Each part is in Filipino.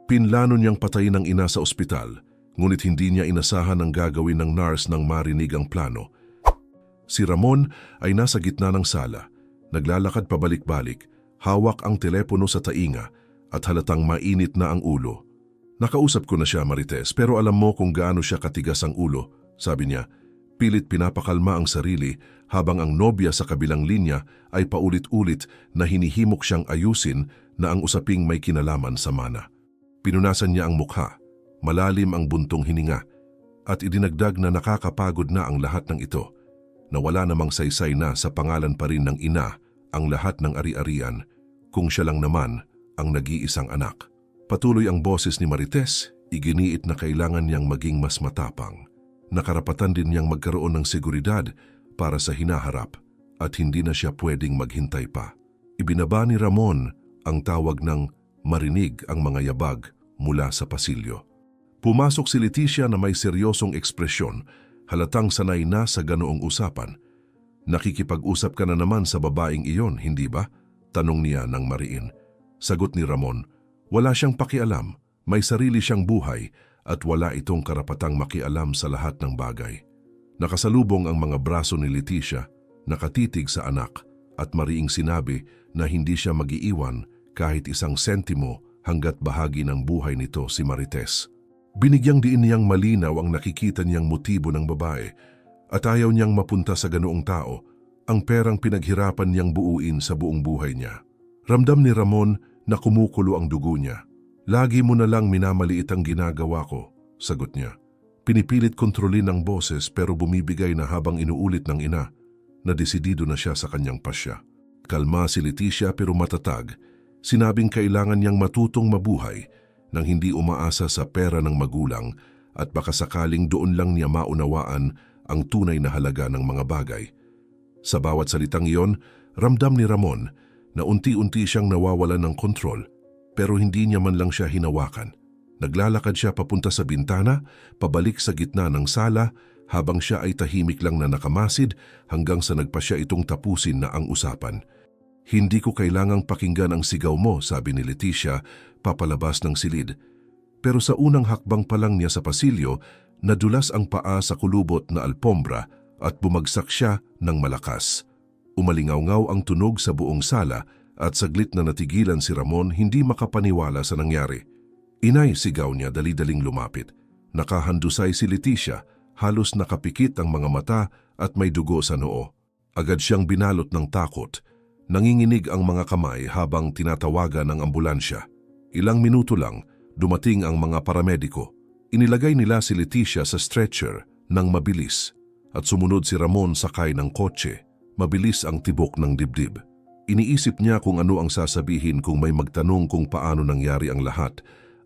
Pinlano niyang patayin ang ina sa ospital, ngunit hindi niya inasahan ang gagawin ng nurse nang marinig ang plano. Si Ramon ay nasa gitna ng sala, naglalakad pabalik-balik, hawak ang telepono sa tainga at halatang mainit na ang ulo. Nakausap ko na siya, Marites, pero alam mo kung gaano siya katigas ang ulo, sabi niya. Pilit pinapakalma ang sarili habang ang nobya sa kabilang linya ay paulit-ulit na hinihimok siyang ayusin na ang usaping may kinalaman sa mana. Pinunasan niya ang mukha, malalim ang buntong hininga, at idinagdag na nakakapagod na ang lahat ng ito, na wala namang saysay na sa pangalan pa rin ng ina ang lahat ng ari-arian kung siya lang naman ang nag-iisang anak. Patuloy ang boses ni Marites, iginiit na kailangan niyang maging mas matapang. Nakarapatan din niyang magkaroon ng seguridad para sa hinaharap at hindi na siya pwedeng maghintay pa. Ibinaba ni Ramon ang tawag ng marinig ang mga yabag mula sa pasilyo. Pumasok si Leticia na may seryosong ekspresyon, halatang sanay na sa ganoong usapan. Nakikipag-usap ka na naman sa babaeng iyon, hindi ba? Tanong niya ng mariin. Sagot ni Ramon, wala siyang pakialam, may sarili siyang buhay, at wala itong karapatang makialam sa lahat ng bagay. Nakasalubong ang mga braso ni Leticia, nakatitig sa anak, at mariing sinabi na hindi siya mag-iiwan kahit isang sentimo hanggat bahagi ng buhay nito si Marites. Binigyang diin niyang malinaw ang nakikita niyang motibo ng babae at ayaw niyang mapunta sa ganoong tao ang perang pinaghirapan niyang buuin sa buong buhay niya. Ramdam ni Ramon na kumukulo ang dugo niya. Lagi mo na lang minamaliit ang ginagawa ko, sagot niya. Pinipilit kontrolin ang boses pero bumibigay na habang inuulit ng ina na desidido na siya sa kanyang pasya. Kalma si Leticia pero matatag, sinabing kailangan niyang matutong mabuhay nang hindi umaasa sa pera ng magulang at baka sakaling doon lang niya maunawaan ang tunay na halaga ng mga bagay. Sa bawat salitang iyon, ramdam ni Ramon na unti-unti siyang nawawalan ng kontrol. Pero hindi niya man lang siya hinawakan. Naglalakad siya papunta sa bintana, pabalik sa gitna ng sala, habang siya ay tahimik lang na nakamasid hanggang sa nagpasya itong tapusin na ang usapan. Hindi ko kailangang pakinggan ang sigaw mo, sabi ni Leticia, papalabas ng silid. Pero sa unang hakbang pa lang niya sa pasilyo, nadulas ang paa sa kulubot na alpombra at bumagsak siya ng malakas. Umalingaw-ngaw ang tunog sa buong sala, at saglit na natigilan si Ramon hindi makapaniwala sa nangyari. Inay, sigaw niya dali-daling lumapit. Nakahandusay si Leticia, halos nakapikit ang mga mata at may dugo sa noo. Agad siyang binalot ng takot. Nanginginig ang mga kamay habang tinatawagan ng ambulansya. Ilang minuto lang, dumating ang mga paramediko. Inilagay nila si Leticia sa stretcher nang mabilis at sumunod si Ramon sakay ng kotse. Mabilis ang tibok ng dibdib. Iniisip niya kung ano ang sasabihin kung may magtanong kung paano nangyari ang lahat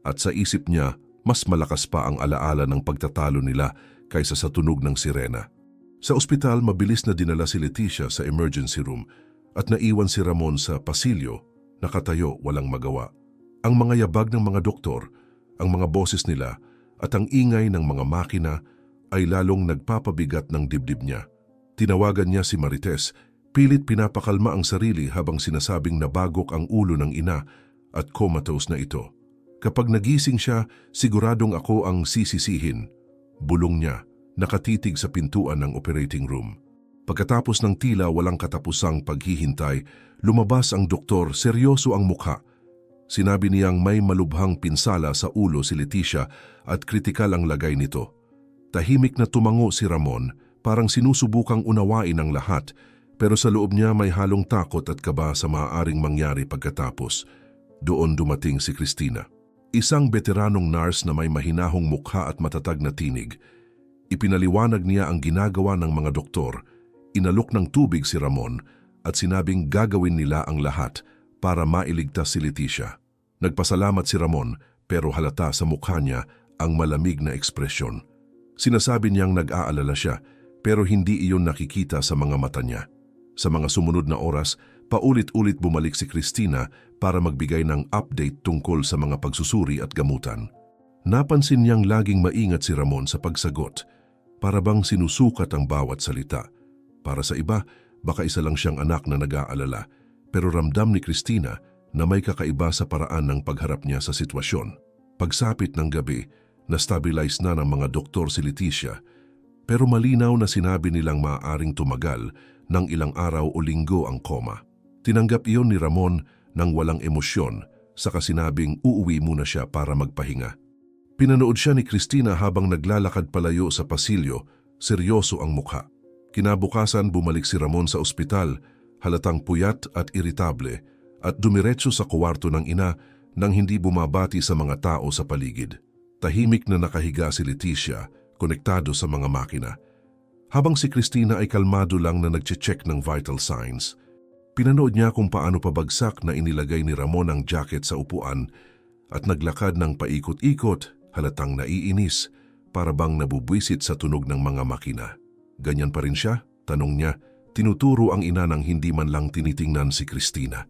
at sa isip niya mas malakas pa ang alaala ng pagtatalo nila kaysa sa tunog ng sirena. Sa ospital, mabilis na dinala si Leticia sa emergency room at naiwan si Ramon sa pasilyo, nakatayo walang magawa. Ang mga yabag ng mga doktor, ang mga boses nila at ang ingay ng mga makina ay lalong nagpapabigat ng dibdib niya. Tinawagan niya si Marites. Pilit pinapakalma ang sarili habang sinasabing nabagok ang ulo ng ina at comatose na ito. Kapag nagising siya, siguradong ako ang sisisihin. Bulong niya, nakatitig sa pintuan ng operating room. Pagkatapos ng tila walang katapusang paghihintay, lumabas ang doktor, seryoso ang mukha. Sinabi niyang may malubhang pinsala sa ulo si Leticia at kritikal ang lagay nito. Tahimik na tumango si Ramon, parang sinusubukang unawain ang lahat, pero sa loob niya may halong takot at kaba sa maaaring mangyari pagkatapos. Doon dumating si Cristina. Isang veteranong nurse na may mahinahong mukha at matatag na tinig. Ipinaliwanag niya ang ginagawa ng mga doktor. Inalok ng tubig si Ramon at sinabing gagawin nila ang lahat para mailigtas si Leticia. Nagpasalamat si Ramon pero halata sa mukha niya ang malamig na ekspresyon. Sinasabi niyang nag-aalala siya pero hindi iyon nakikita sa mga mata niya. Sa mga sumunod na oras, paulit-ulit bumalik si Cristina para magbigay ng update tungkol sa mga pagsusuri at gamutan. Napansin niyang laging maingat si Ramon sa pagsagot, para bang sinusukat ang bawat salita. Para sa iba, baka isa lang siyang anak na nag-aalala, pero ramdam ni Cristina na may kakaiba sa paraan ng pagharap niya sa sitwasyon. Pagsapit ng gabi, na-stabilize na ng mga doktor si Leticia, pero malinaw na sinabi nilang maaaring tumagal ng ilang araw o linggo ang koma. Tinanggap iyon ni Ramon nang walang emosyon, saka sinabing uuwi muna siya para magpahinga. Pinanood siya ni Cristina habang naglalakad palayo sa pasilyo, seryoso ang mukha. Kinabukasan bumalik si Ramon sa ospital, halatang puyat at iritable, at dumiretso sa kwarto ng ina nang hindi bumabati sa mga tao sa paligid. Tahimik na nakahiga si Leticia, konektado sa mga makina. Habang si Cristina ay kalmado lang na nagche-check ng vital signs, pinanood niya kung paano pabagsak na inilagay ni Ramon ang jacket sa upuan at naglakad ng paikot-ikot, halatang naiinis, para bang nabubwisit sa tunog ng mga makina. Ganyan pa rin siya? Tanong niya. Tinuturo ang ina nang hindi man lang tinitingnan si Cristina.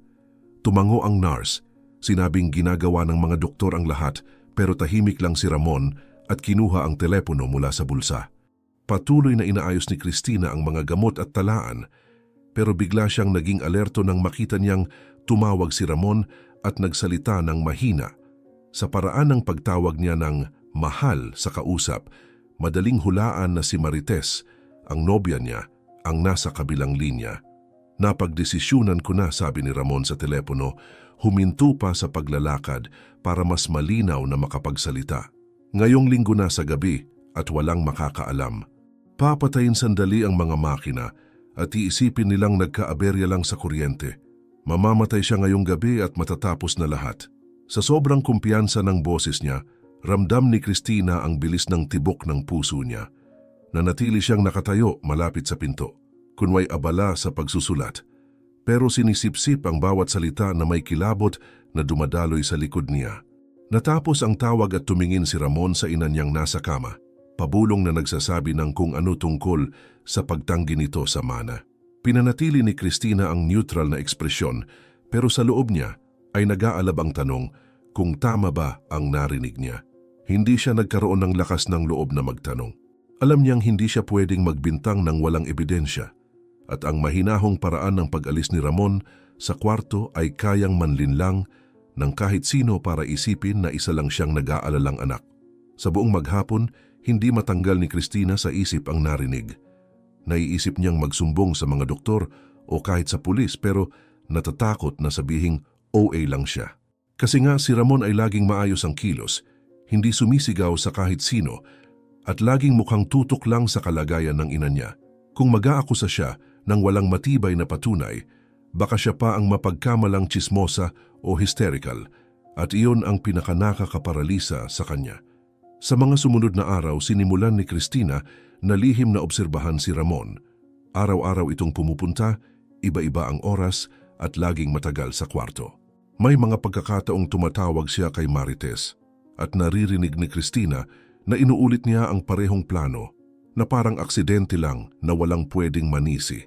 Tumango ang nurse. Sinabing ginagawa ng mga doktor ang lahat, pero tahimik lang si Ramon at kinuha ang telepono mula sa bulsa. Patuloy na inaayos ni Cristina ang mga gamot at talaan, pero bigla siyang naging alerto nang makita niyang tumawag si Ramon at nagsalita ng mahina. Sa paraan ng pagtawag niya ng mahal sa kausap, madaling hulaan na si Marites, ang nobya niya, ang nasa kabilang linya. Napagdesisyunan ko na, sabi ni Ramon sa telepono, huminto pa sa paglalakad para mas malinaw na makapagsalita. Ngayong linggo na sa gabi at walang makakaalam. Papatayin sandali ang mga makina at iisipin nilang nagkaaberya lang sa kuryente. Mamamatay siya ngayong gabi at matatapos na lahat. Sa sobrang kumpiyansa ng boses niya, ramdam ni Cristina ang bilis ng tibok ng puso niya. Nanatili siyang nakatayo malapit sa pinto, kunway abala sa pagsusulat. Pero sinisipsip ang bawat salita na may kilabot na dumadaloy sa likod niya. Natapos ang tawag at tumingin si Ramon sa ina niyang nasa kama, pabulong na nagsasabi ng kung ano tungkol sa pagtanggi nito sa mana. Pinanatili ni Cristina ang neutral na ekspresyon, pero sa loob niya ay nag-aalab ang tanong kung tama ba ang narinig niya. Hindi siya nagkaroon ng lakas ng loob na magtanong. Alam niyang hindi siya pwedeng magbintang ng walang ebidensya, at ang mahinahong paraan ng pag-alis ni Ramon sa kwarto ay kayang manlinlang ng kahit sino para isipin na isa lang siyang nag-aalalang anak. Sa buong maghapon, hindi matanggal ni Cristina sa isip ang narinig. Naiisip niyang magsumbong sa mga doktor o kahit sa pulis, pero natatakot na sabihing OA lang siya. Kasi nga si Ramon ay laging maayos ang kilos, hindi sumisigaw sa kahit sino, at laging mukhang tutok lang sa kalagayan ng ina niya. Kung mag-aakusa siya ng walang matibay na patunay, baka siya pa ang mapagkamalang tsismosa o hysterical, at iyon ang pinakanakakaparalisa sa kanya. Sa mga sumunod na araw, sinimulan ni Cristina na lihim na obserbahan si Ramon. Araw-araw itong pumupunta, iba-iba ang oras at laging matagal sa kwarto. May mga pagkakataong tumatawag siya kay Marites at naririnig ni Cristina na inuulit niya ang parehong plano na parang aksidente lang na walang pwedeng manisi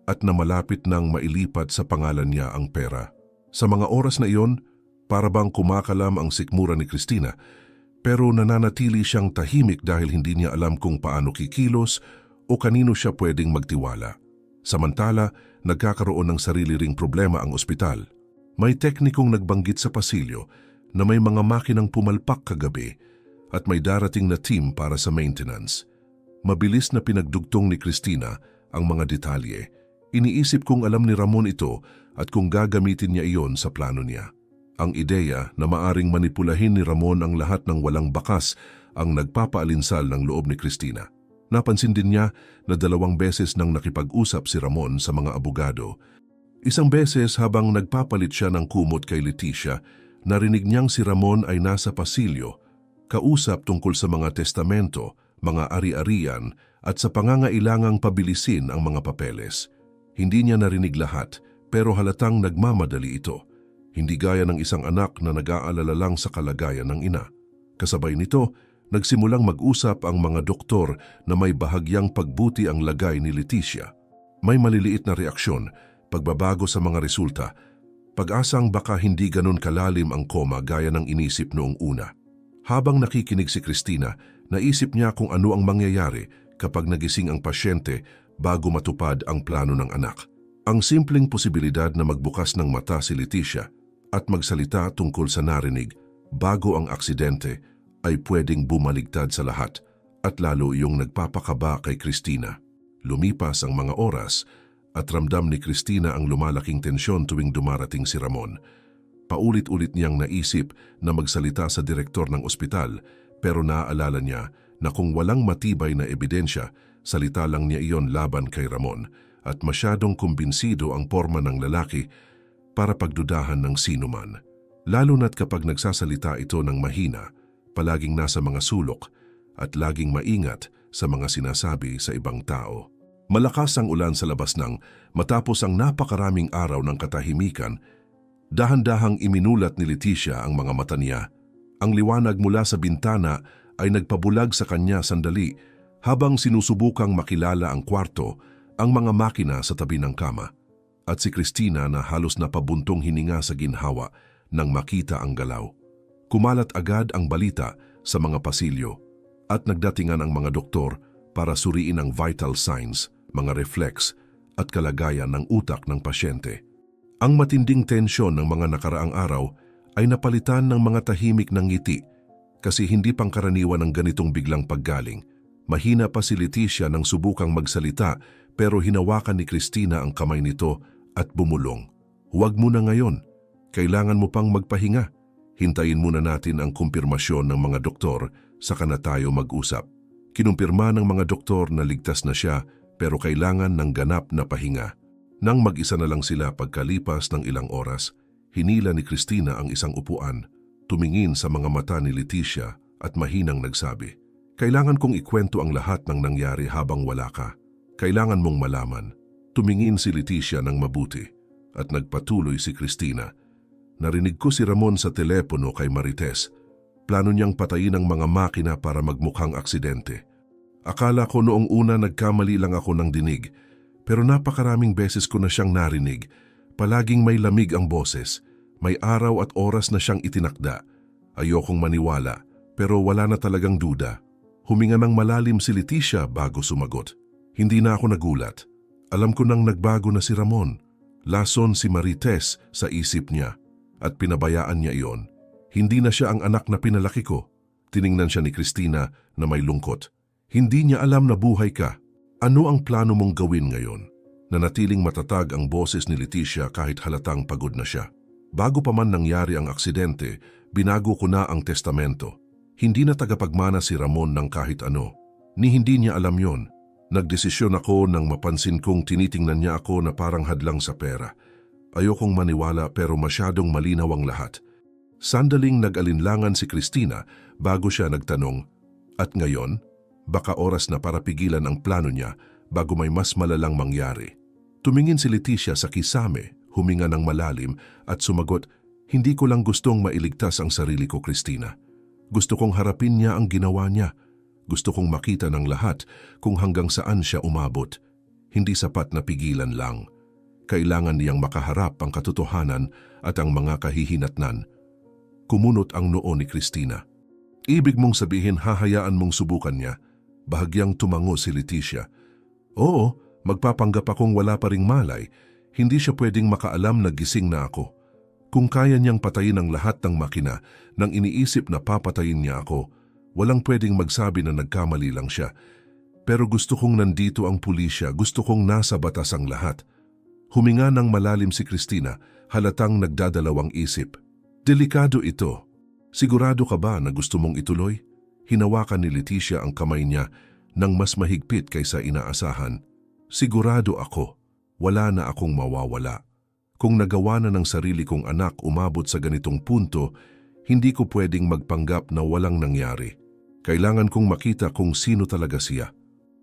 at na malapit nang mailipat sa pangalan niya ang pera. Sa mga oras na iyon, para bang kumakalam ang sikmura ni Cristina, pero nananatili siyang tahimik dahil hindi niya alam kung paano kikilos o kanino siya pwedeng magtiwala. Samantala, nagkakaroon ng sarili ring problema ang ospital. May teknikong nagbanggit sa pasilyo na may mga makinang pumalpak kagabi at may darating na team para sa maintenance. Mabilis na pinagdugtong ni Cristina ang mga detalye. Iniisip kong alam ni Ramon ito at kung gagamitin niya iyon sa plano niya. Ang ideya na maaring manipulahin ni Ramon ang lahat ng walang bakas ang nagpapaalinsal ng loob ni Cristina. Napansin din niya na 2 beses nang nakipag-usap si Ramon sa mga abogado. Isang beses habang nagpapalit siya ng kumot kay Leticia, narinig niyang si Ramon ay nasa pasilyo, kausap tungkol sa mga testamento, mga ari-arian at sa pangangailangang pabilisin ang mga papeles. Hindi niya narinig lahat, pero halatang nagmamadali ito. Hindi gaya ng isang anak na nag-aalala lang sa kalagayan ng ina. Kasabay nito, nagsimulang mag-usap ang mga doktor na may bahagyang pagbuti ang lagay ni Leticia. May maliliit na reaksyon, pagbabago sa mga resulta, pag-asang baka hindi ganun kalalim ang koma gaya ng inisip noong una. Habang nakikinig si Cristina, naisip niya kung ano ang mangyayari kapag nagising ang pasyente bago matupad ang plano ng anak. Ang simpleng posibilidad na magbukas ng mata si Leticia at magsalita tungkol sa narinig bago ang aksidente ay pwedeng bumaligtad sa lahat at lalo yung nagpapakaba kay Christina. Lumipas ang mga oras at ramdam ni Christina ang lumalaking tensyon tuwing dumarating si Ramon. Paulit-ulit niyang naisip na magsalita sa direktor ng ospital pero naaalala niya na kung walang matibay na ebidensya, salita lang niya iyon laban kay Ramon at masyadong kumbinsido ang porma ng lalaki para pagdudahan ng sinuman. Lalo na't kapag nagsasalita ito ng mahina, palaging nasa mga sulok at laging maingat sa mga sinasabi sa ibang tao. Malakas ang ulan sa labas matapos ang napakaraming araw ng katahimikan. Dahan-dahang iminulat ni Leticia ang mga mata niya. Ang liwanag mula sa bintana ay nagpabulag sa kanya sandali habang sinusubukang makilala ang kwarto, ang mga makina sa tabi ng kama. At si Christina na halos napabuntong hininga sa ginhawa nang makita ang galaw. Kumalat agad ang balita sa mga pasilyo at nagdatingan ang mga doktor para suriin ang vital signs, mga reflex at kalagayan ng utak ng pasyente. Ang matinding tensyon ng mga nakaraang araw ay napalitan ng mga tahimik ng ngiti kasi hindi pangkaraniwan ng ganitong biglang paggaling. Mahina pa si Leticia nang subukang magsalita pero hinawakan ni Christina ang kamay nito at bumulong. Huwag mo na ngayon. Kailangan mo pang magpahinga. Hintayin muna natin ang kumpirmasyon ng mga doktor saka na tayo mag-usap. Kinumpirma ng mga doktor na ligtas na siya pero kailangan ng ganap na pahinga. Nang mag-isa na lang sila pagkalipas ng ilang oras, hinila ni Christina ang isang upuan, tumingin sa mga mata ni Leticia at mahinang nagsabi, "Kailangan kong ikwento ang lahat ng nangyari habang wala ka. Kailangan mong malaman." Tumingin si Leticia ng mabuti at nagpatuloy si Christina. "Narinig ko si Ramon sa telepono kay Marites. Plano niyang patayin ang mga makina para magmukhang aksidente. Akala ko noong una nagkamali lang ako ng dinig, pero napakaraming beses ko na siyang narinig. Palaging may lamig ang boses. May araw at oras na siyang itinakda. Ayokong maniwala, pero wala na talagang duda." Huminga ng malalim si Leticia bago sumagot. "Hindi na ako nagulat. Alam ko nang nagbago na si Ramon. Lason si Marites sa isip niya at pinabayaan niya iyon. Hindi na siya ang anak na pinalaki ko." Tiningnan siya ni Christina na may lungkot. "Hindi niya alam na buhay ka. Ano ang plano mong gawin ngayon?" Nanatiling matatag ang boses ni Leticia kahit halatang pagod na siya. "Bago pa man nangyari ang aksidente, binago ko na ang testamento. Hindi na tagapagmana si Ramon ng kahit ano. Ni hindi niya alam yon. Nagdesisyon ako nang mapansin kong tinitingnan niya ako na parang hadlang sa pera. Ayokong maniwala pero masyadong malinaw ang lahat." Sandaling nag-alinlangan si Christina bago siya nagtanong, "At ngayon, baka oras na para pigilan ang plano niya bago may mas malalang mangyari." Tumingin si Leticia sa kisame, huminga ng malalim at sumagot, "Hindi ko lang gustong mailigtas ang sarili ko, Christina. Gusto kong harapin niya ang ginawa niya. Gusto kong makita ng lahat kung hanggang saan siya umabot. Hindi sapat na pigilan lang. Kailangan niyang makaharap ang katotohanan at ang mga kahihinatnan." Kumunot ang noo ni Christina. "Ibig mong sabihin hahayaan mong subukan niya?" Bahagyang tumango si Leticia. "Oo, magpapanggap akong wala pa ring malay. Hindi siya pwedeng makaalam na gising na ako. Kung kaya niyang patayin ang lahat ng makina nang iniisip na papatayin niya ako, walang pwedeng magsabi na nagkamali lang siya. Pero gusto kong nandito ang pulisya, gusto kong nasa batas ang lahat." Huminga ng malalim si Christina, halatang nagdadalawang isip. "Delikado ito. Sigurado ka ba na gusto mong ituloy?" Hinawakan ni Leticia ang kamay niya nang mas mahigpit kaysa inaasahan. "Sigurado ako. Wala na akong mawawala. Kung nagawa na ng sarili kong anak umabot sa ganitong punto, hindi ko pwedeng magpanggap na walang nangyari. Kailangan kong makita kung sino talaga siya."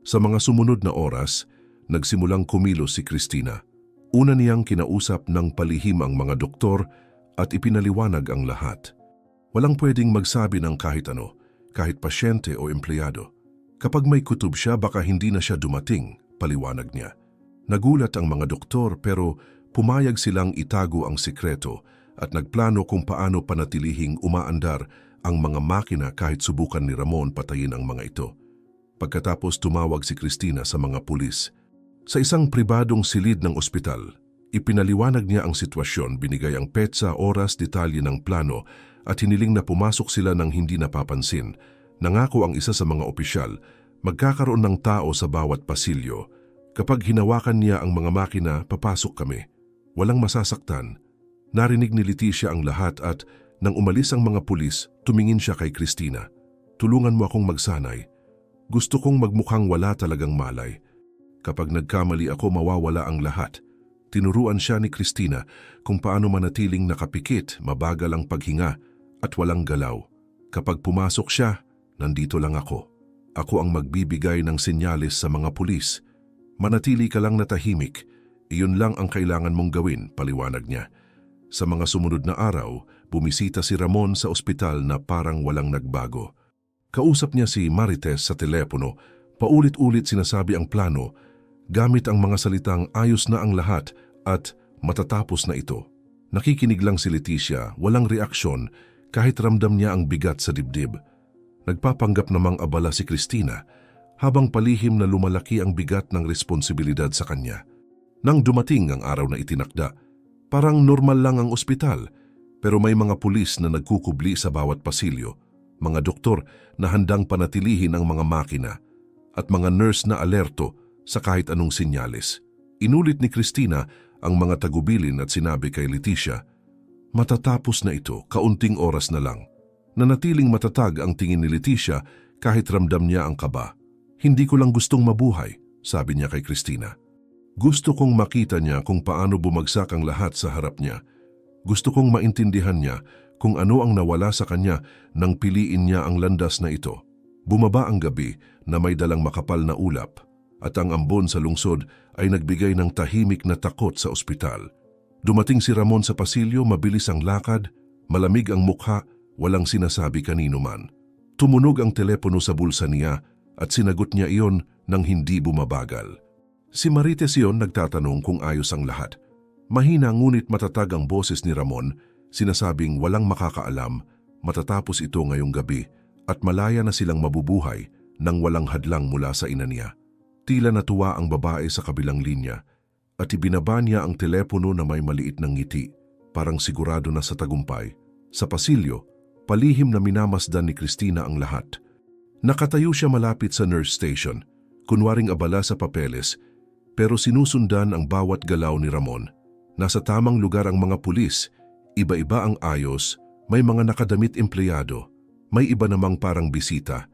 Sa mga sumunod na oras, nagsimulang kumilos si Christina. Una niyang kinausap ng palihim ang mga doktor at ipinaliwanag ang lahat. Walang pwedeng magsabi ng kahit ano, kahit pasyente o empleyado. Kapag may kutob siya, baka hindi na siya dumating, paliwanag niya. Nagulat ang mga doktor pero pumayag silang itago ang sikreto at nagplano kung paano panatilihing umaandar ang mga makina kahit subukan ni Ramon patayin ang mga ito. Pagkatapos tumawag si Christina sa mga pulis. Sa isang pribadong silid ng ospital, ipinaliwanag niya ang sitwasyon, binigay ang petsa, oras, detalye ng plano at hiniling na pumasok sila ng hindi napapansin. Nangako ang isa sa mga opisyal, magkakaroon ng tao sa bawat pasilyo. Kapag hinawakan niya ang mga makina, papasok kami. Walang masasaktan. Narinig ni Leticia ang lahat at nang umalis ang mga pulis, tumingin siya kay Cristina. Tulungan mo akong magsanay. Gusto kong magmukhang wala talagang malay. Kapag nagkamali ako, mawawala ang lahat. Tinuruan siya ni Cristina kung paano manatiling nakapikit, mabagal ang paghinga at walang galaw. Kapag pumasok siya, nandito lang ako. Ako ang magbibigay ng senyales sa mga pulis. Manatili ka lang na tahimik. Iyon lang ang kailangan mong gawin, paliwanag niya. Sa mga sumunod na araw, bumisita si Ramon sa ospital na parang walang nagbago. Kausap niya si Marites sa telepono. Paulit-ulit sinasabi ang plano, gamit ang mga salitang ayos na ang lahat at matatapos na ito. Nakikinig lang si Leticia, walang reaksyon kahit ramdam niya ang bigat sa dibdib. Nagpapanggap namang abala si Cristina habang palihim na lumalaki ang bigat ng responsibilidad sa kanya. Nang dumating ang araw na itinakda, parang normal lang ang ospital, pero may mga pulis na nagkukubli sa bawat pasilyo, mga doktor na handang panatilihin ang mga makina, at mga nurse na alerto sa kahit anong senyales. Inulit ni Cristina ang mga tagubilin at sinabi kay Leticia, matatapos na ito, kaunting oras na lang. Nanatiling matatag ang tingin ni Leticia kahit ramdam niya ang kaba. Hindi ko lang gustong mabuhay, sabi niya kay Cristina. Gusto kong makita niya kung paano bumagsak ang lahat sa harap niya. Gusto kong maintindihan niya kung ano ang nawala sa kanya nang piliin niya ang landas na ito. Bumaba ang gabi na may dalang makapal na ulap at ang ambon sa lungsod ay nagbigay ng tahimik na takot sa ospital. Dumating si Ramon sa pasilyo, mabilis ang lakad, malamig ang mukha, walang sinasabi kanino man. Tumunog ang telepono sa bulsa niya at sinagot niya iyon nang hindi bumabagal. Si Marites iyon nagtatanong kung ayos ang lahat. Mahina ngunit matatag ang boses ni Ramon, sinasabing walang makakaalam, matatapos ito ngayong gabi at malaya na silang mabubuhay nang walang hadlang mula sa ina niya. Tila natuwa ang babae sa kabilang linya at ibinaba niya ang telepono na may maliit ng ngiti, parang sigurado na sa tagumpay. Sa pasilyo, palihim na minamasdan ni Cristina ang lahat. Nakatayo siya malapit sa nurse station, kunwaring abala sa papeles, pero sinusundan ang bawat galaw ni Ramon. Nasa tamang lugar ang mga pulis, iba-iba ang ayos, may mga nakadamit empleyado, may iba namang parang bisita.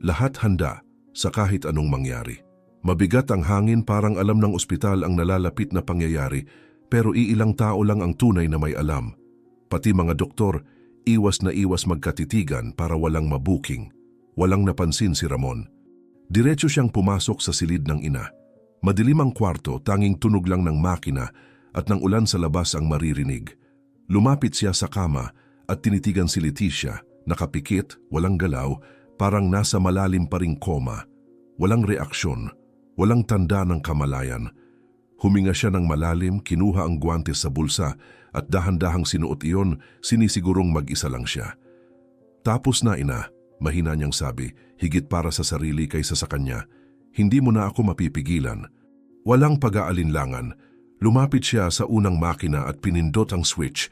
Lahat handa sa kahit anong mangyari. Mabigat ang hangin, parang alam ng ospital ang nalalapit na pangyayari, pero iilang tao lang ang tunay na may alam. Pati mga doktor, iwas na iwas magkatitigan para walang mabuking. Walang napansin si Ramon. Diretso siyang pumasok sa silid ng ina. Madilim ang kwarto, tanging tunog lang ng makina at ng ulan sa labas ang maririnig. Lumapit siya sa kama at tinitigan si Leticia, nakapikit, walang galaw, parang nasa malalim pa ring koma. Walang reaksyon, walang tanda ng kamalayan. Huminga siya ng malalim, kinuha ang guwantes sa bulsa at dahan-dahang sinuot iyon, sinisigurong mag-isa lang siya. Tapos na ina, mahina niyang sabi, higit para sa sarili kaysa sa kanya. Hindi mo na ako mapipigilan. Walang pag-aalinlangan. Lumapit siya sa unang makina at pinindot ang switch.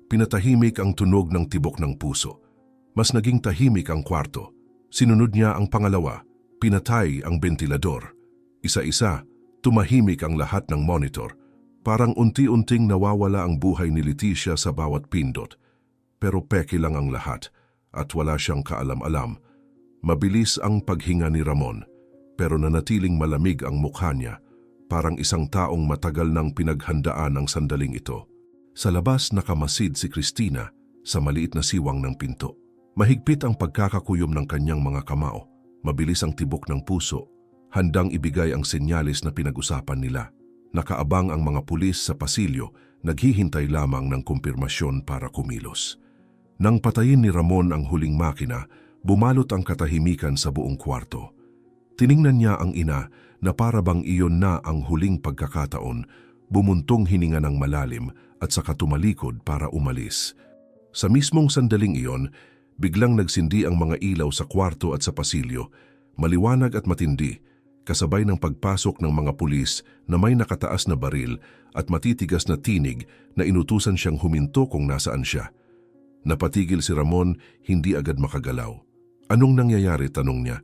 Pinatahimik ang tunog ng tibok ng puso. Mas naging tahimik ang kwarto. Sinunod niya ang pangalawa. Pinatay ang bentilador. Isa-isa, tumahimik ang lahat ng monitor. Parang unti-unting nawawala ang buhay ni Leticia sa bawat pindot. Pero peke lang ang lahat at wala siyang kaalam-alam. Mabilis ang paghinga ni Ramon. Pero nanatiling malamig ang mukha niya, parang isang taong matagal nang pinaghandaan ang sandaling ito. Sa labas nakamasid si Cristina sa maliit na siwang ng pinto. Mahigpit ang pagkakakuyom ng kanyang mga kamao, mabilis ang tibok ng puso, handang ibigay ang senyales na pinag-usapan nila. Nakaabang ang mga pulis sa pasilyo, naghihintay lamang ng kumpirmasyon para kumilos. Nang patayin ni Ramon ang huling makina, bumalot ang katahimikan sa buong kwarto. Tiningnan niya ang ina na para bang iyon na ang huling pagkakataon, bumuntong hininga ng malalim at saka tumalikod para umalis. Sa mismong sandaling iyon, biglang nagsindi ang mga ilaw sa kwarto at sa pasilyo, maliwanag at matindi, kasabay ng pagpasok ng mga pulis na may nakataas na baril at matitigas na tinig na inutusan siyang huminto kung nasaan siya. Napatigil si Ramon, hindi agad makagalaw. Anong nangyayari? Tanong niya.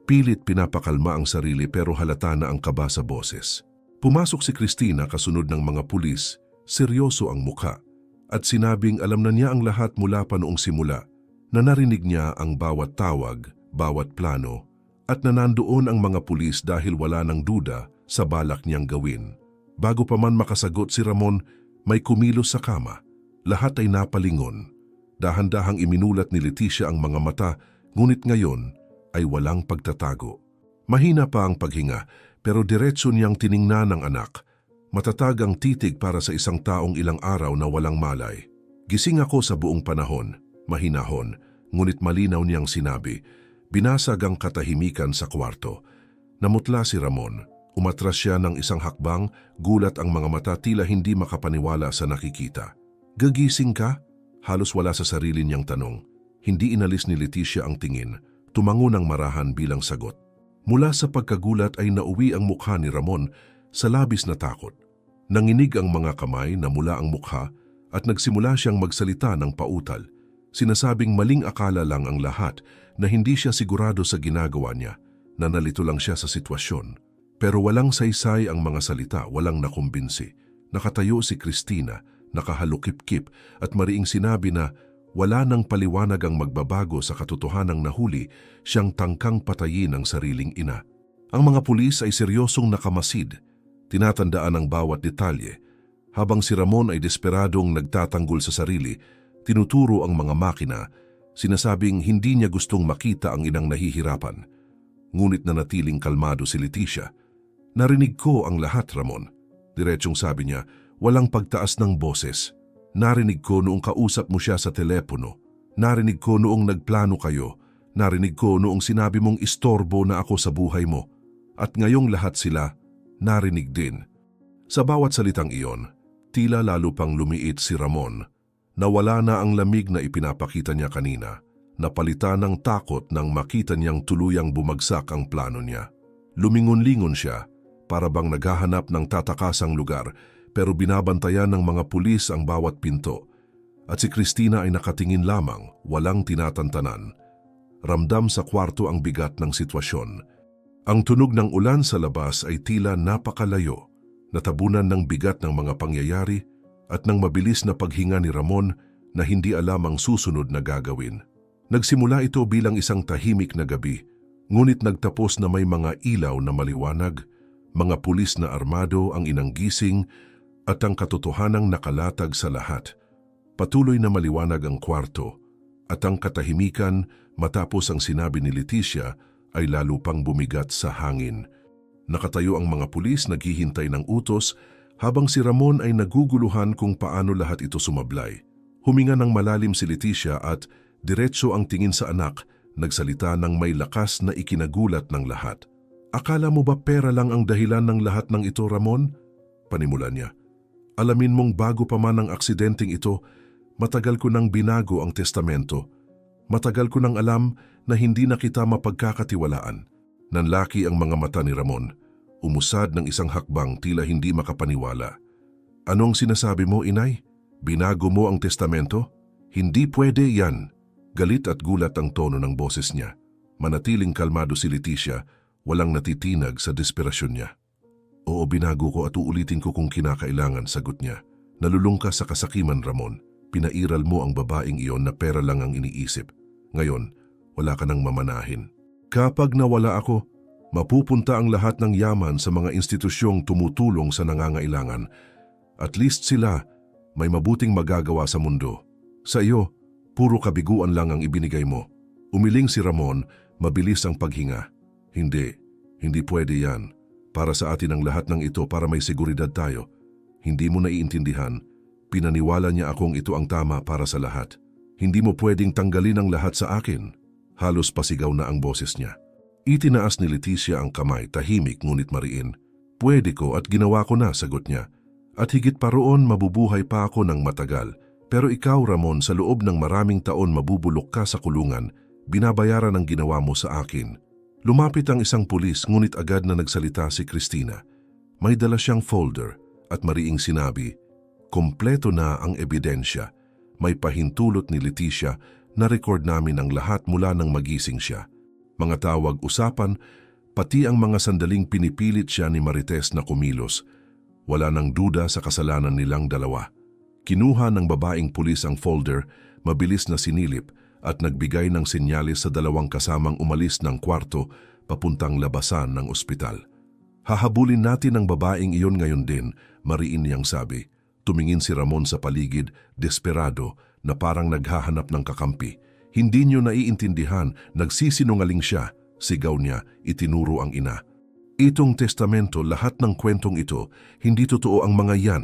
Pilit pinapakalma ang sarili pero halata na ang kaba sa boses. Pumasok si Cristina kasunod ng mga pulis, seryoso ang mukha, at sinabing alam na niya ang lahat mula pa noong simula, na narinig niya ang bawat tawag, bawat plano, at nanandoon ang mga pulis dahil wala ng duda sa balak niyang gawin. Bago pa man makasagot si Ramon, may kumilos sa kama. Lahat ay napalingon. Dahan-dahang iminulat ni Leticia ang mga mata, ngunit ngayon ay walang pagtatago. Mahina pa ang paghinga, pero diretso niyang tiningnan ng anak. Matatag ang titig para sa isang taong ilang araw na walang malay. Gising ako sa buong panahon, mahinahon, ngunit malinaw niyang sinabi. Binasag ang katahimikan sa kwarto. Namutla si Ramon. Umatras siya ng isang hakbang, gulat ang mga mata, tila hindi makapaniwala sa nakikita. Gagising ka? Halos wala sa sarili niyang tanong. Hindi inalis ni Leticia ang tingin. Tumango ng marahan bilang sagot. Mula sa pagkagulat ay nauwi ang mukha ni Ramon sa labis na takot. Nanginig ang mga kamay na mula ang mukha at nagsimula siyang magsalita ng pautal. Sinasabing maling akala lang ang lahat na hindi siya sigurado sa ginagawa niya, na nalito lang siya sa sitwasyon. Pero walang saysay ang mga salita, walang nakumbinsi. Nakatayo si Cristina, nakahalukip-kip at mariing sinabi na wala nang paliwanag ang magbabago sa katotohanang nahuli siyang tangkang patayin ng sariling ina. Ang mga pulis ay seryosong nakamasid, tinatandaan ang bawat detalye. Habang si Ramon ay desperadong nagtatanggol sa sarili, tinuturo ang mga makina, sinasabing hindi niya gustong makita ang inang nahihirapan. Ngunit nanatiling kalmado si Leticia. Narinig ko ang lahat, Ramon. Diretsong sabi niya, walang pagtaas ng boses. Narinig ko noong kausap mo siya sa telepono. Narinig ko noong nagplano kayo. Narinig ko noong sinabi mong istorbo na ako sa buhay mo. At ngayong lahat sila, narinig din. Sa bawat salitang iyon, tila lalo pang lumiit si Ramon. Nawala na ang lamig na ipinapakita niya kanina. Napalitan ng takot nang makita niyang tuluyang bumagsak ang plano niya. Lumingon-lingon siya, para bang naghahanap ng tatakasang lugar, pero binabantayan ng mga pulis ang bawat pinto. At si Cristina ay nakatingin lamang, walang tinatantanan. Ramdam sa kwarto ang bigat ng sitwasyon. Ang tunog ng ulan sa labas ay tila napakalayo, natabunan ng bigat ng mga pangyayari at ng mabilis na paghinga ni Ramon na hindi alam ang susunod na gagawin. Nagsimula ito bilang isang tahimik na gabi, ngunit nagtapos na may mga ilaw na maliwanag, mga pulis na armado ang inang gising at ang katotohanang nakalatag sa lahat. Patuloy na maliwanag ang kwarto at ang katahimikan matapos ang sinabi ni Leticia ay lalo pang bumigat sa hangin. Nakatayo ang mga pulis naghihintay ng utos habang si Ramon ay naguguluhan kung paano lahat ito sumablay. Huminga ng malalim si Leticia at diretso ang tingin sa anak, nagsalita ng may lakas na ikinagulat ng lahat. Akala mo ba pera lang ang dahilan ng lahat ng ito, Ramon? Panimula niya. Alamin mong bago pa man ang aksidenteng ito, matagal ko nang binago ang testamento. Matagal ko nang alam na hindi na kita mapagkakatiwalaan. Nanlaki ang mga mata ni Ramon. Umusad ng isang hakbang, tila hindi makapaniwala. Anong sinasabi mo, inay? Binago mo ang testamento? Hindi pwede yan. Galit at gulat ang tono ng boses niya. Manatiling kalmado si Leticia, walang natitinag sa desperasyon niya. Oo, binago ko at uulitin ko kung kinakailangan, sagot niya. Nalulung ka sa kasakiman, Ramon. Pinairal mo ang babaeng iyon na pera lang ang iniisip. Ngayon, wala ka nang mamanahin. Kapag nawala ako, mapupunta ang lahat ng yaman sa mga institusyong tumutulong sa nangangailangan. At least sila may mabuting magagawa sa mundo. Sa iyo, puro kabiguan lang ang ibinigay mo. Umiling si Ramon, mabilis ang paghinga. Hindi pwede yan. Para sa atin ang lahat ng ito para may seguridad tayo. Hindi mo naiintindihan. Pinaniwala niya akong ito ang tama para sa lahat. Hindi mo pwedeng tanggalin ang lahat sa akin. Halos pasigaw na ang boses niya. Itinaas ni Leticia ang kamay, tahimik ngunit mariin. Pwede ko at ginawa ko na, sagot niya. At higit pa roon, mabubuhay pa ako ng matagal. Pero ikaw, Ramon, sa loob ng maraming taon mabubulok ka sa kulungan, binabayaran ang ginawa mo sa akin. Lumapit ang isang pulis ngunit agad na nagsalita si Cristina. May dala siyang folder at mariing sinabi, kompleto na ang ebidensya. may pahintulot ni Leticia na record namin ang lahat mula nang magising siya. Mga tawag-usapan, pati ang mga sandaling pinipilit siya ni Marites na kumilos. Wala nang duda sa kasalanan nilang dalawa. Kinuha ng babaeng pulis ang folder, mabilis na sinilip at nagbigay ng senyales sa dalawang kasamang umalis ng kwarto papuntang labasan ng ospital. Hahabulin natin ang babaeng iyon ngayon din, mariin niyang sabi. Tumingin si Ramon sa paligid, desperado, na parang naghahanap ng kakampi. Hindi niyo naiintindihan, nagsisinungaling siya, sigaw niya, itinuro ang ina. Itong testamento, lahat ng kwentong ito, hindi totoo ang mga yan.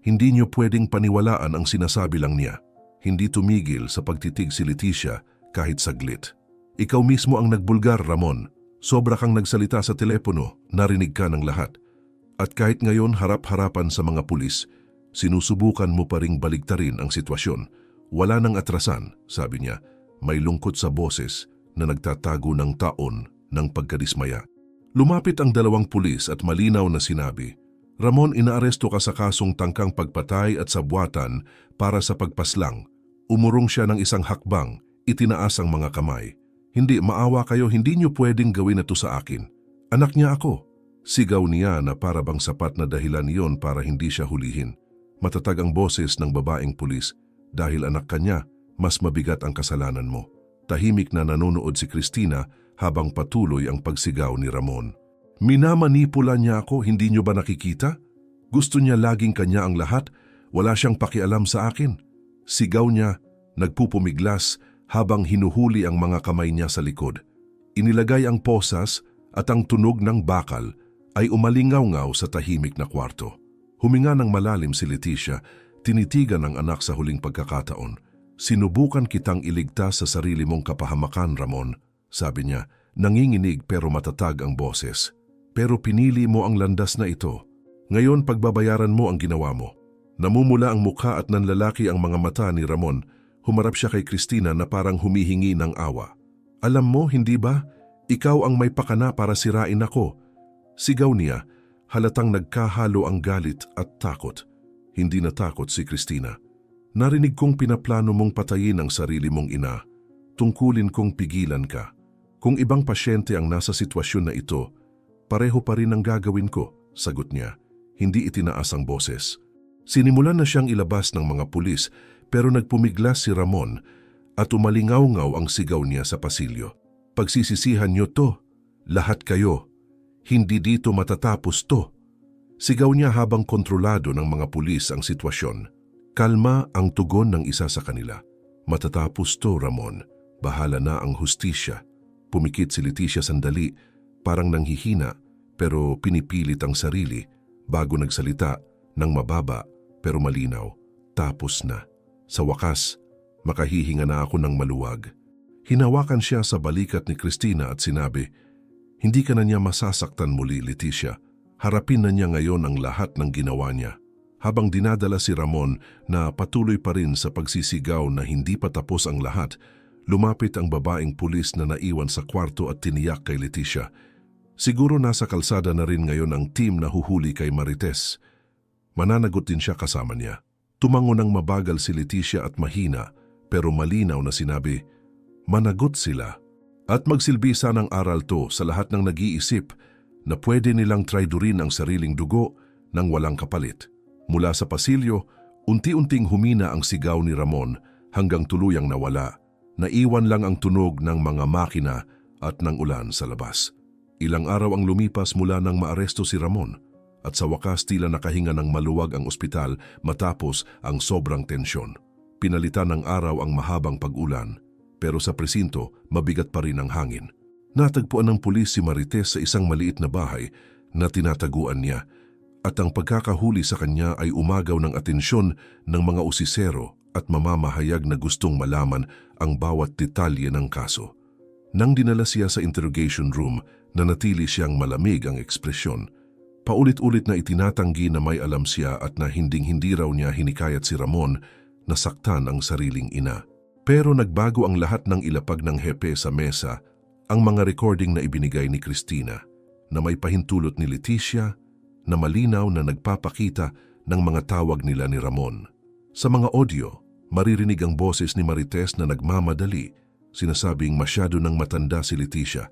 Hindi niyo pwedeng paniwalaan ang sinasabi lang niya. Hindi tumigil sa pagtitig si Leticia kahit saglit. Ikaw mismo ang nagbulgar, Ramon. Sobra kang nagsalita sa telepono, narinig ka ng lahat. At kahit ngayon harap-harapan sa mga pulis, sinusubukan mo pa ring baligtarin ang sitwasyon. Wala nang atrasan, sabi niya, may lungkot sa boses na nagtatago ng taon ng pagkadismaya. Lumapit ang dalawang pulis at malinaw na sinabi, Ramon, inaaresto ka sa kasong tangkang pagpatay at sabwatan para sa pagpaslang. Umurong siya ng isang hakbang, itinaas ang mga kamay. Hindi, maawa kayo, hindi niyo pwedeng gawin ito sa akin. Anak niya ako. Sigaw niya na para bang sapat na dahilan iyon para hindi siya hulihin. Matatag ang boses ng babaeng pulis, dahil anak ka niya, mas mabigat ang kasalanan mo. Tahimik na nanonood si Cristina habang patuloy ang pagsigaw ni Ramon. Minamanipula niya ako, hindi niyo ba nakikita? Gusto niya laging kanya ang lahat, wala siyang pakialam sa akin. Sigaw niya, nagpupumiglas habang hinuhuli ang mga kamay niya sa likod. Inilagay ang posas at ang tunog ng bakal ay umalingaw-ngaw sa tahimik na kwarto. Huminga ng malalim si Leticia, tinitigan ang anak sa huling pagkakataon. Sinubukan kitang iligtas sa sarili mong kapahamakan, Ramon, sabi niya, nanginginig pero matatag ang boses. Pero pinili mo ang landas na ito. Ngayon pagbabayaran mo ang ginawa mo. Namumula ang mukha at nanlalaki ang mga mata ni Ramon. Humarap siya kay Cristina na parang humihingi ng awa. Alam mo, hindi ba? Ikaw ang may pakana para sirain ako. Sigaw niya, halatang nagkahalo ang galit at takot. Hindi natakot si Cristina. Narinig kong pinaplano mong patayin ang sarili mong ina. Tungkulin kong pigilan ka. Kung ibang pasyente ang nasa sitwasyon na ito, pareho pa rin ang gagawin ko, sagot niya. Hindi itinaas ang boses. Sinimulan na siyang ilabas ng mga pulis pero nagpumiglas si Ramon at umalingaw-ngaw ang sigaw niya sa pasilyo. Pagsisisihan niyo to, lahat kayo. Hindi dito matatapos to. Sigaw niya habang kontrolado ng mga pulis ang sitwasyon. Kalma ang tugon ng isa sa kanila. Matatapos to, Ramon. Bahala na ang hustisya. Pumikit si Leticia sandali, parang nanghihina pero pinipilit ang sarili bago nagsalita ng mababa pero malinaw. Tapos na. Sa wakas, makahihinga na ako ng maluwag. Hinawakan siya sa balikat ni Cristina at sinabi, hindi ka na niya masasaktan muli, Leticia. Harapin na niya ngayon ang lahat ng ginawa niya. Habang dinadala si Ramon na patuloy pa rin sa pagsisigaw na hindi pa tapos ang lahat, lumapit ang babaeng pulis na naiwan sa kwarto at tiniyak kay Leticia. Siguro nasa kalsada na rin ngayon ang team na huhuli kay Marites. Mananagot din siya kasama niya. Tumango ng mabagal si Leticia at mahina pero malinaw na sinabi, managot sila. At magsilbi sanang aral to sa lahat ng nag-iisip na pwede nilang traidorin ang sariling dugo ng walang kapalit. Mula sa pasilyo, unti-unting humina ang sigaw ni Ramon hanggang tuluyang nawala. Naiwan lang ang tunog ng mga makina at ng ulan sa labas. Ilang araw ang lumipas mula nang maaresto si Ramon at sa wakas tila nakahinga ng maluwag ang ospital matapos ang sobrang tensyon. Pinalitan ng araw ang mahabang pag-ulan pero sa presinto mabigat pa rin ang hangin. Natagpuan ng pulis si Marites sa isang maliit na bahay na tinataguan niya at ang pagkakahuli sa kanya ay umagaw ng atensyon ng mga usisero at mamamahayag na gustong malaman ang bawat detalye ng kaso. Nang dinala siya sa interrogation room, nanatili siyang malamig ang ekspresyon. Paulit-ulit na itinatanggi na may alam siya at na hinding-hindi raw niya hinikayat si Ramon na saktan ang sariling ina. Pero nagbago ang lahat ng ilapag ng hepe sa mesa, ang mga recording na ibinigay ni Cristina, na may pahintulot ni Leticia, na malinaw na nagpapakita ng mga tawag nila ni Ramon. Sa mga audio, Maririnig ang boses ni Marites na nagmamadali, sinasabing masyado nang matanda si Leticia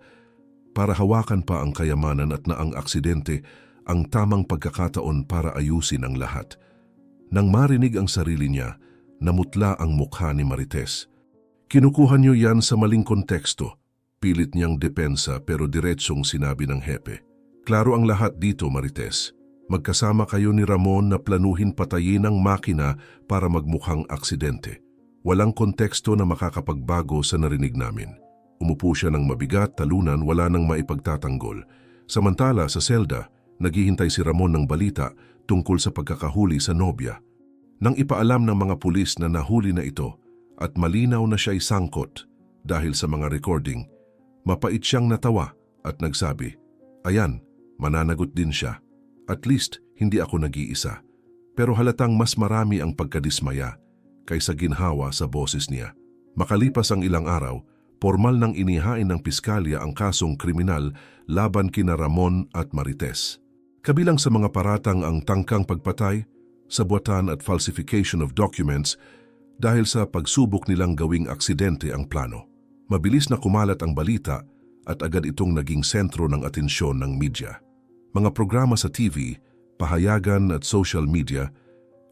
para hawakan pa ang kayamanan at na ang aksidente ang tamang pagkakataon para ayusin ang lahat. Nang marinig ang sarili niya, namutla ang mukha ni Marites. Kinukuha niyo yan sa maling konteksto. Pilit niyang depensa pero diretsong sinabi ng hepe. Klaro ang lahat dito, Marites. Magkasama kayo ni Ramon na planuhin patayin ang makina para magmukhang aksidente. Walang konteksto na makakapagbago sa narinig namin. Umupo siya ng mabigat, talunan, wala nang maipagtatanggol. Samantala sa selda, naghihintay si Ramon ng balita tungkol sa pagkakahuli sa nobya. Nang ipaalam ng mga pulis na nahuli na ito at malinaw na siya'y sangkot dahil sa mga recording, mapait siyang natawa at nagsabi, "Ayan, mananagot din siya. At least, hindi ako nag-iisa." Pero halatang mas marami ang pagkadismaya kaysa ginhawa sa boses niya. Makalipas ang ilang araw, formal nang inihain ng piskalya ang kasong kriminal laban kina Ramon at Marites. Kabilang sa mga paratang ang tangkang pagpatay, sabuatan at falsification of documents dahil sa pagsubok nilang gawing aksidente ang plano. Mabilis na kumalat ang balita at agad itong naging sentro ng atensyon ng media. Mga programa sa TV, pahayagan at social media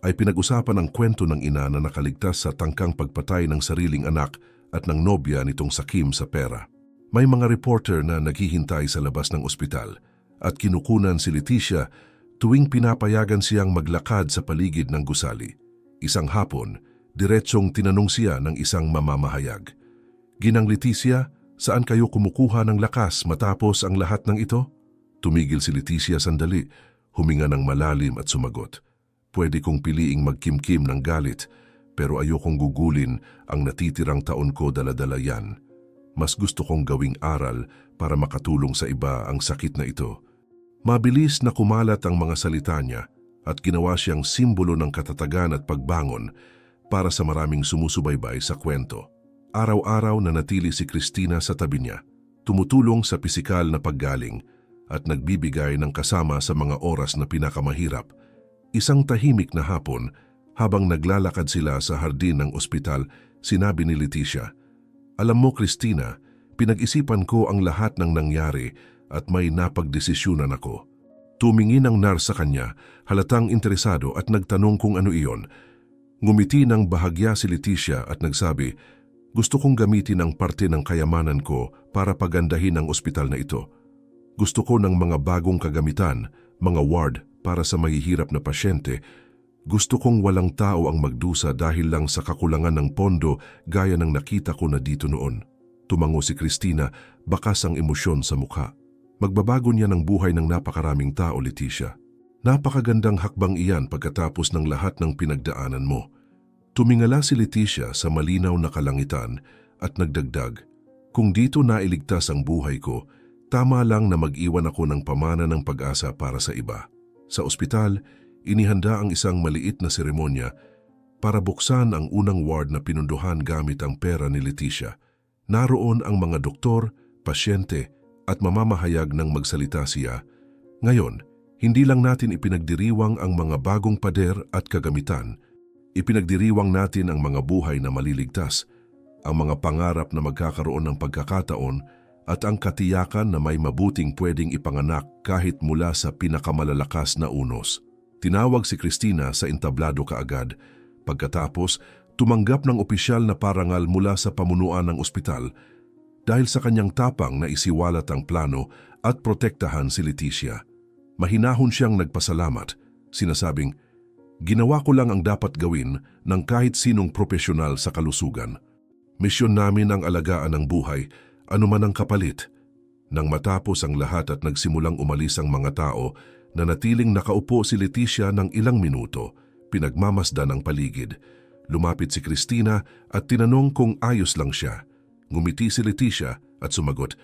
ay pinag-usapan ang kwento ng ina na nakaligtas sa tangkang pagpatay ng sariling anak at ng nobya nitong sakim sa pera. May mga reporter na naghihintay sa labas ng ospital at kinukunan si Leticia tuwing pinapayagan siyang maglakad sa paligid ng gusali. Isang hapon, diretsong tinanong siya ng isang mamamahayag. "Ginang Leticia, saan kayo kumukuha ng lakas matapos ang lahat ng ito?" Tumigil si Leticia sandali, huminga ng malalim at sumagot. "Pwede kong piliing magkimkim ng galit, pero ayokong gugulin ang natitirang taon ko dala-dala yan. Mas gusto kong gawing aral para makatulong sa iba ang sakit na ito." Mabilis na kumalat ang mga salita niya at ginawa siyang simbolo ng katatagan at pagbangon para sa maraming sumusubaybay sa kwento. Araw-araw nanatili si Cristina sa tabi niya, tumutulong sa pisikal na paggaling at nagbibigay ng kasama sa mga oras na pinakamahirap. Isang tahimik na hapon, habang naglalakad sila sa hardin ng ospital, sinabi ni Leticia, "Alam mo, Cristina, pinag-isipan ko ang lahat ng nangyari at may napagdesisyunan ako." Tumingin ang nurse sa kanya, halatang interesado at nagtanong kung ano iyon. Ngumiti ng bahagya si Leticia at nagsabi, "Gusto kong gamitin ang parte ng kayamanan ko para pagandahin ang ospital na ito. Gusto ko ng mga bagong kagamitan, mga ward para sa mahihirap na pasyente. Gusto kong walang tao ang magdusa dahil lang sa kakulangan ng pondo gaya ng nakita ko na dito noon." Tumango si Cristina, bakas ang emosyon sa mukha. "Magbabago niya ng buhay ng napakaraming tao, Leticia. Napakagandang hakbang iyan pagkatapos ng lahat ng pinagdaanan mo." Tumingala si Leticia sa malinaw na kalangitan at nagdagdag, "Kung dito nailigtas ang buhay ko, tama lang na mag-iwan ako ng pamana ng pag-asa para sa iba." Sa ospital, inihanda ang isang maliit na seremonya para buksan ang unang ward na pinunduhan gamit ang pera ni Leticia. Naroon ang mga doktor, pasyente at mamamahayag ng magsalita siya. Ngayon, hindi lang natin ipinagdiriwang ang mga bagong pader at kagamitan, ipinagdiriwang natin ang mga buhay na maliligtas, ang mga pangarap na magkakaroon ng pagkakataon at ang katiyakan na may mabuting pwedeng ipanganak kahit mula sa pinakamalalakas na unos. Tinawag si Cristina sa entablado kaagad. Pagkatapos, tumanggap ng opisyal na parangal mula sa pamunuan ng ospital dahil sa kanyang tapang na isiwalat ang plano at protektahan si Leticia. Mahinahon siyang nagpasalamat, sinasabing, "Ginawa ko lang ang dapat gawin ng kahit sinong propesyonal sa kalusugan. Misyon namin ang alagaan ng buhay, anuman ang kapalit." Nang matapos ang lahat at nagsimulang umalis ang mga tao, nanatiling nakaupo si Leticia ng ilang minuto, pinagmamasdan ang paligid. Lumapit si Cristina at tinanong kung ayos lang siya. Ngumiti si Leticia at sumagot,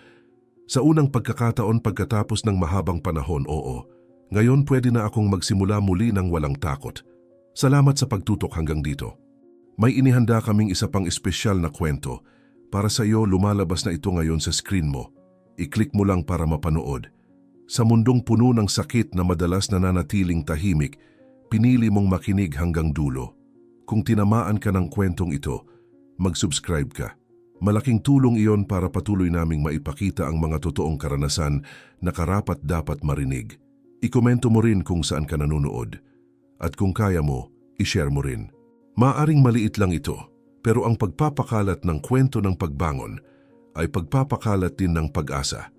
"Sa unang pagkakataon pagkatapos ng mahabang panahon, oo. Ngayon pwede na akong magsimula muli ng walang takot. Salamat sa pagtutok hanggang dito. May inihanda kaming isa pang espesyal na kwento. Para sa iyo, lumalabas na ito ngayon sa screen mo. I-click mo lang para mapanood. Sa mundong puno ng sakit na madalas nananatiling tahimik, pinili mong makinig hanggang dulo. Kung tinamaan ka ng kwentong ito, mag-subscribe ka. Malaking tulong iyon para patuloy naming maipakita ang mga totoong karanasan na karapat-dapat marinig. Ikomento mo rin kung saan ka nanonood. At kung kaya mo, ishare mo rin. Maaring maliit lang ito, pero ang pagpapakalat ng kwento ng pagbangon ay pagpapakalat din ng pag-asa.